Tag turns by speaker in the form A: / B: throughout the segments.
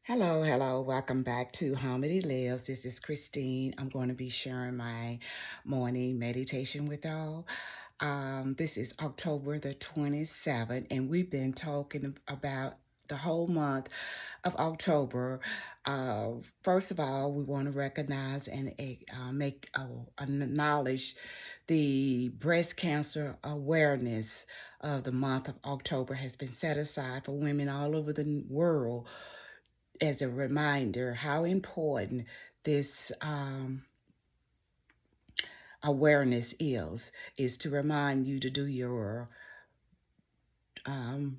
A: Hello. Welcome back to Harmony Lives. This is Christine. I'm going to be sharing my morning meditation with y'all. This is October the 27th, and we've been talking about the whole month of October. Uh, First of all, we want to recognize and acknowledge the breast cancer awareness of the month of October has been set aside for women all over the world as a reminder how important this awareness is to remind you to do your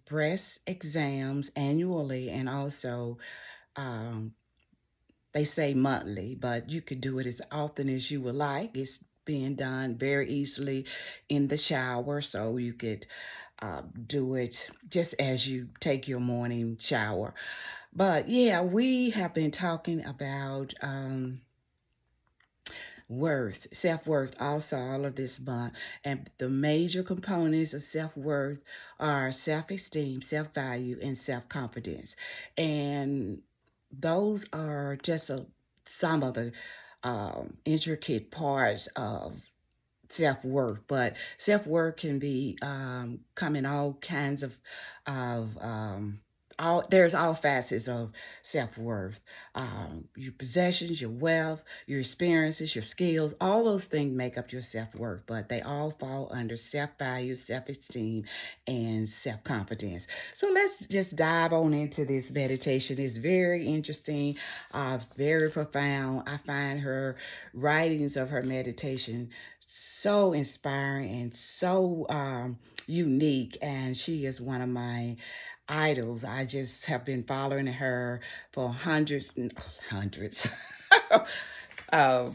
A: breast exams annually, and also um, they say monthly, but you could do it as often as you would like. It's being done very easily in the shower, so you could do it just as you take your morning shower. But yeah, we have been talking about self-worth also all of this month. And the major components of self-worth are self-esteem, self-value, and self-confidence. And those are just some of the intricate parts of self-worth, but self-worth can be come in all kinds of all there's all facets of self-worth. Your possessions, your wealth, your experiences, your skills, all those things make up your self-worth, but they all fall under self-value, self-esteem, and self-confidence. So let's just dive on into this meditation. It's very interesting, very profound. I find her writings of her meditation so inspiring and so unique, and she is one of my idols. I just have been following her for hundreds and hundreds, uh,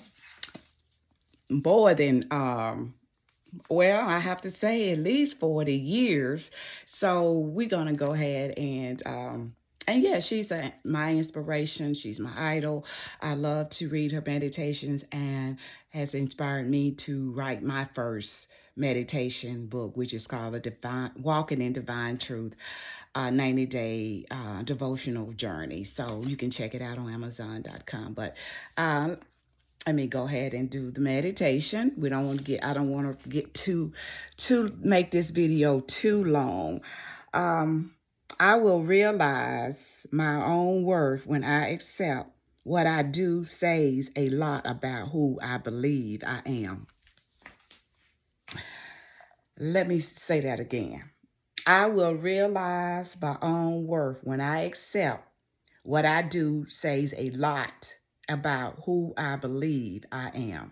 A: more than well, I have to say at least 40 years. So we're gonna go ahead and yeah, my inspiration. She's my idol. I love to read her meditations, and has inspired me to write my first meditation book, which is called the Divine Walking in Divine Truth, 90-day devotional journey. So you can check it out on Amazon.com. But let me go ahead and do the meditation. I don't want to get too make this video too long. I will realize my own worth when I accept what I do says a lot about who I believe I am. Let me say that again. I will realize my own worth when I accept what I do says a lot about who I believe I am.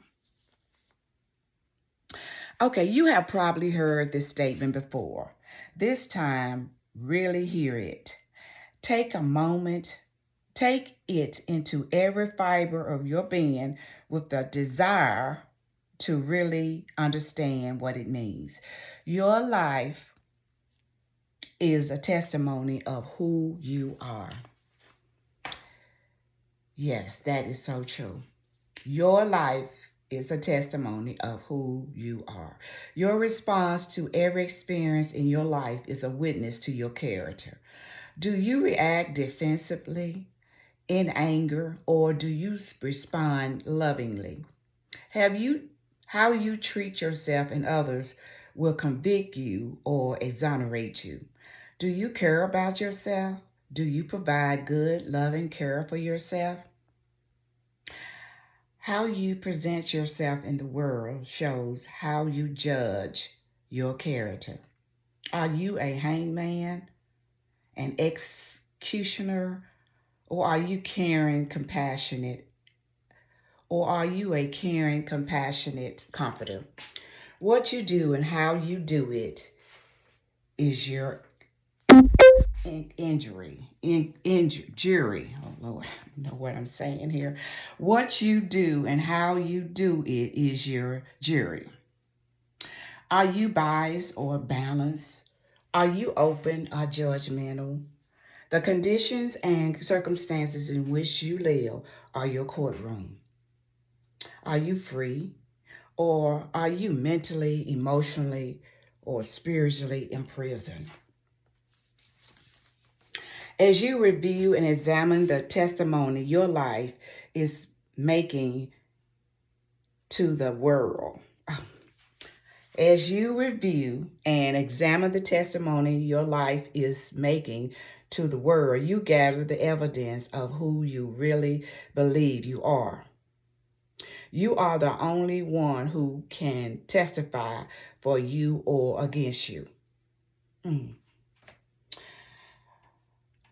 A: Okay, you have probably heard this statement before. This time, really hear it. Take a moment, take it into every fiber of your being with the desire to really understand what it means. Your life is a testimony of who you are. Yes, that is so true. Your life is a testimony of who you are. Your response to every experience in your life is a witness to your character. Do you react defensively, in anger, or do you respond lovingly? Have you How you treat yourself and others will convict you or exonerate you. Do you care about yourself? Do you provide good, loving care for yourself? How you present yourself in the world shows how you judge your character. Are you a hangman, an executioner, or are you caring, compassionate? Or are you a caring, compassionate comforter? What you do and how you do it is your jury. Oh Lord, I know what I'm saying here. What you do and how you do it is your jury. Are you biased or balanced? Are you open or judgmental? The conditions and circumstances in which you live are your courtroom. Are you free, or are you mentally, emotionally, or spiritually imprisoned? As you review and examine the testimony your life is making to the world, as you review and examine the testimony your life is making to the world, you gather the evidence of who you really believe you are. You are the only one who can testify for you or against you.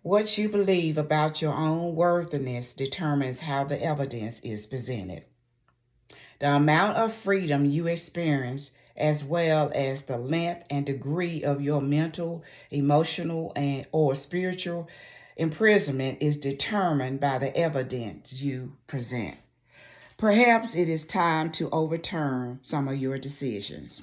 A: What you believe about your own worthiness determines how the evidence is presented. The amount of freedom you experience, as well as the length and degree of your mental, emotional, and or spiritual imprisonment, is determined by the evidence you present. Perhaps it is time to overturn some of your decisions.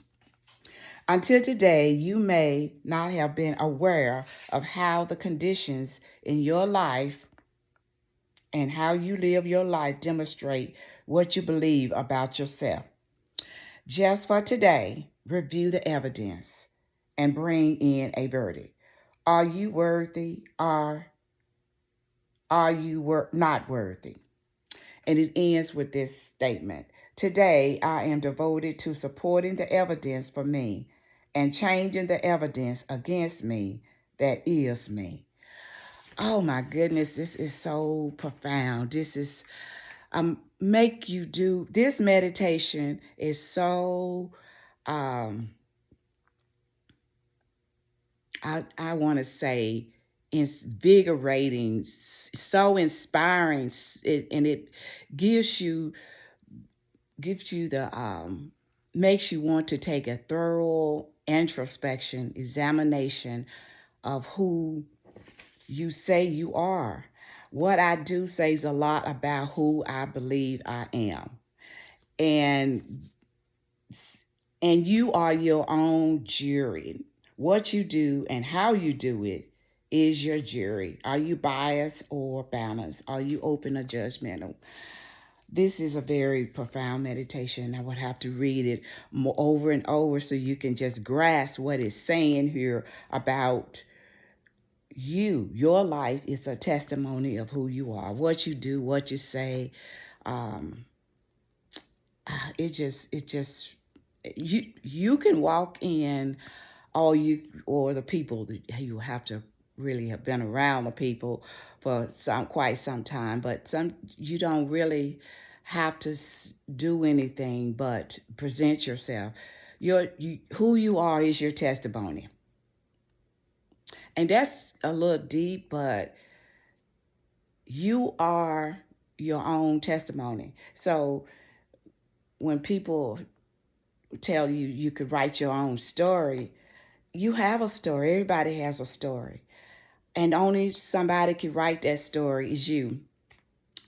A: Until today, you may not have been aware of how the conditions in your life and how you live your life demonstrate what you believe about yourself. Just for today, review the evidence and bring in a verdict. Are you worthy or are you not worthy? And it ends with this statement. Today, I am devoted to supporting the evidence for me and changing the evidence against me that is me. Oh my goodness, this is so profound. This is make you do this meditation is so I want to say invigorating, so inspiring, and it gives you the makes you want to take a thorough introspection examination of who you say you are. What I do says a lot about who I believe I am. And you are your own jury. What you do and how you do it is your jury. Are you biased or balanced? Are you open or judgmental? This is a very profound meditation. I would have to read it over and over so you can just grasp what it's saying here about you. Your life is a testimony of who you are, what you do, what you say. Um, it just you can walk in, or the people that you have to really have been around the people for quite some time, but you don't really have to do anything but present yourself. Who you are is your testimony, and that's a little deep, but you are your own testimony. So when people tell you you could write your own story, you have a story. Everybody has a story. And only somebody can write that story is you.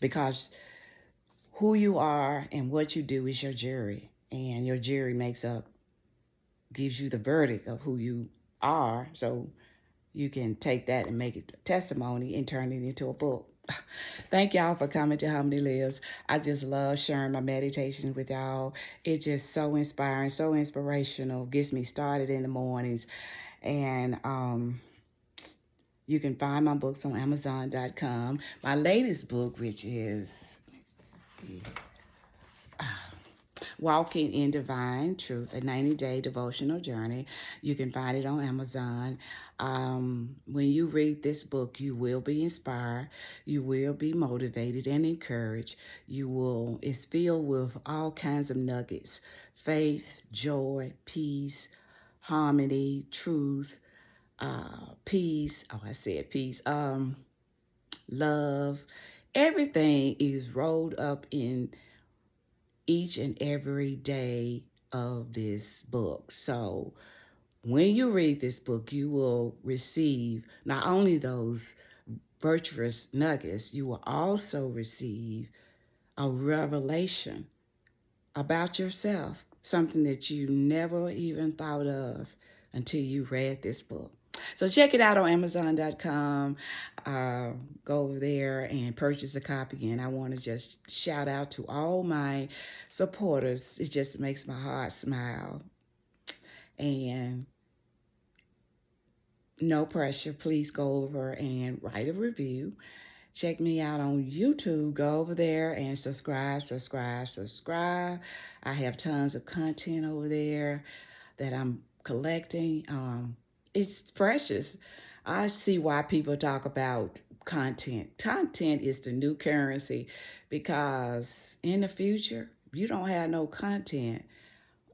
A: Because who you are and what you do is your jury. And your jury gives you the verdict of who you are. So you can take that and make it a testimony and turn it into a book. Thank y'all for coming to Harmony Lives. I just love sharing my meditation with y'all. It's just so inspiring, so inspirational. Gets me started in the mornings. And you can find my books on Amazon.com. My latest book, which is Walking in Divine Truth, a 90-day devotional journey. You can find it on Amazon. When you read this book, you will be inspired. You will be motivated and encouraged. It's filled with all kinds of nuggets: faith, joy, peace, harmony, truth, peace. Oh, I said peace. Love. Everything is rolled up in each and every day of this book. So when you read this book, you will receive not only those virtuous nuggets, you will also receive a revelation about yourself, something that you never even thought of until you read this book. So check it out on Amazon.com. Go over there and purchase a copy. And I want to just shout out to all my supporters. It just makes my heart smile. And no pressure. Please go over and write a review. Check me out on YouTube. Go over there and subscribe, subscribe, subscribe. I have tons of content over there that I'm collecting. It's precious. I see why people talk about content. Content is the new currency because in the future, you don't have no content.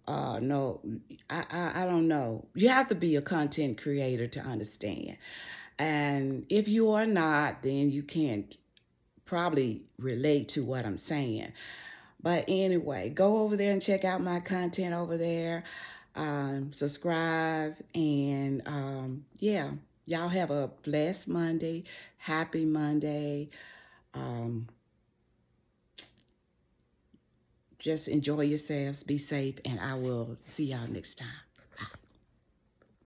A: No, I don't know. You have to be a content creator to understand. And if you are not, then you can't probably relate to what I'm saying. But anyway, go over there and check out my content over there. Subscribe. And yeah, y'all have a blessed Monday. Happy Monday. Um, just enjoy yourselves. Be safe. And I will see y'all next time.